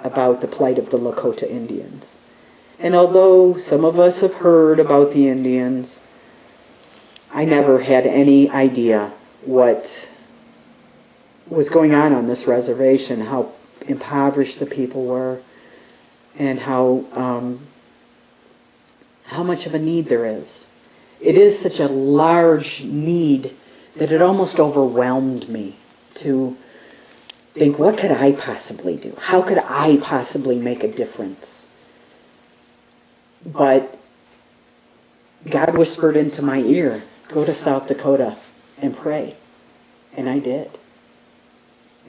About the plight of the Lakota Indians. And although some of us have heard about the Indians, I never had any idea what was going on this reservation, how impoverished the people were, and how much of a need there is. It is such a large need that it almost overwhelmed me to think, what could I possibly do? How could I possibly make a difference? But God whispered into my ear, go to South Dakota and pray. And I did.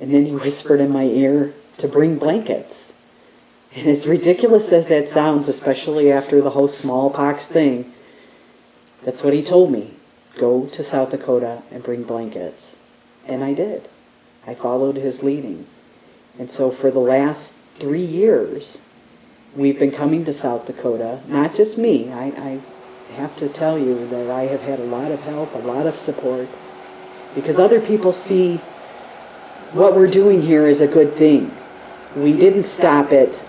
And then he whispered in my ear to bring blankets. And as ridiculous as that sounds, especially after the whole smallpox thing, that's what he told me. Go to South Dakota and bring blankets. And I did. I followed his leading. And so for the last 3 years, we've been coming to South Dakota. Not just me. I have to tell you that I have had a lot of help, a lot of support, because other people see what we're doing here is a good thing. We didn't stop it.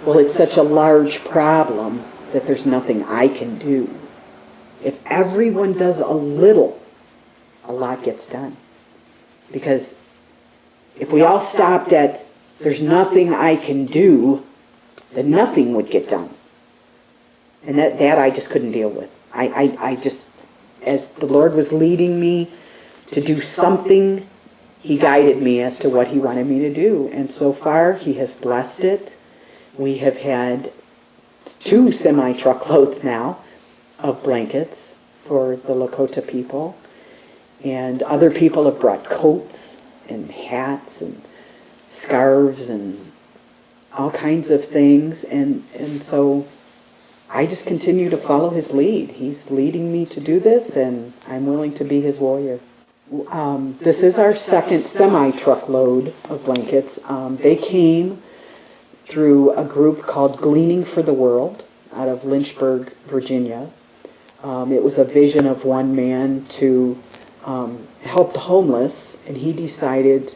Well, it's such a large problem that there's nothing I can do. If everyone does a little, a lot gets done. Because if we all stopped at, there's nothing I can do, then nothing would get done. And that I just couldn't deal with. I just, as the Lord was leading me to do something, he guided me as to what he wanted me to do. And so far, he has blessed it. We have had 2 semi-truckloads now of blankets for the Lakota people. And other people have brought coats and hats and scarves and all kinds of things. And so I just continue to follow his lead. He's leading me to do this, and I'm willing to be his warrior. This is our second semi-truckload of blankets. They came through a group called Gleaning for the World out of Lynchburg, Virginia. It was a vision of one man to help the homeless, and he decided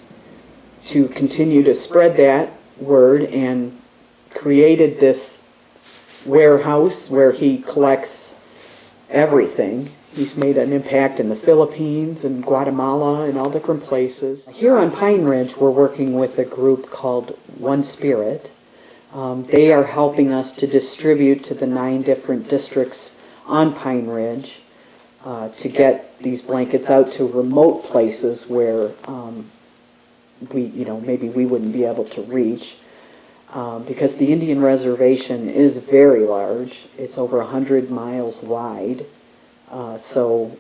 to continue to spread that word and created this warehouse where he collects everything. He's made an impact in the Philippines and Guatemala and all different places. Here on Pine Ridge, we're working with a group called One Spirit. They are helping us to distribute to the 9 different districts on Pine Ridge to get these blankets out to remote places where maybe we wouldn't be able to reach. Because the Indian Reservation is very large. It's over 100 miles wide. So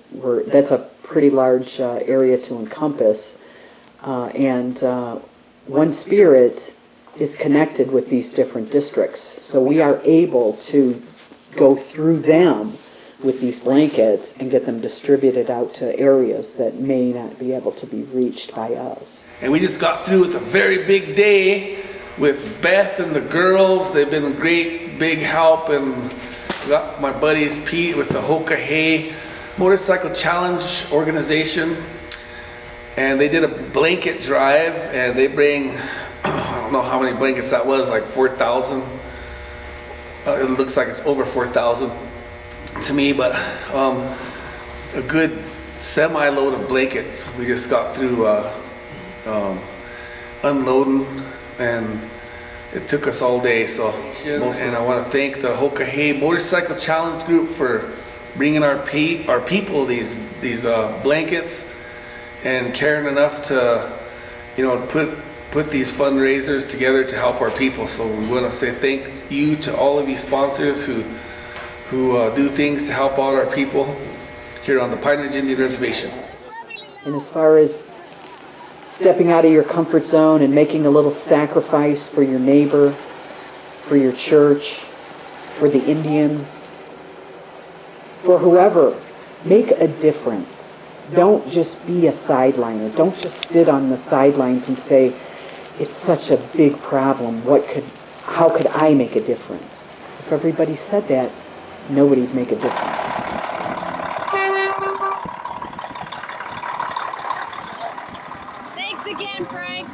that's a pretty large area to encompass. And One Spirit is connected with these different districts. So we are able to go through them with these blankets and get them distributed out to areas that may not be able to be reached by us. And we just got through with a very big day with Beth and the girls. They've been a great big help, and got my buddies Pete with the Hoka Hey Motorcycle Challenge organization, and they did a blanket drive, and they bring, I don't know how many blankets that was, like 4,000. It looks like it's over 4,000 to me, but a good semi-load of blankets. We just got through unloading, and it took us all day. So, and I want to thank the Hoka Hey Motorcycle Challenge group for bringing our people these blankets and caring enough to, put these fundraisers together to help our people. So we want to say thank you to all of you sponsors who do things to help out our people here on the Pine Ridge Indian Reservation. And as far as stepping out of your comfort zone and making a little sacrifice for your neighbor, for your church, for the Indians, for whoever, make a difference. Don't just be a sideliner. Don't just sit on the sidelines and say, it's such a big problem. How could I make a difference? If everybody said that, nobody'd make a difference. Thanks again, Frank.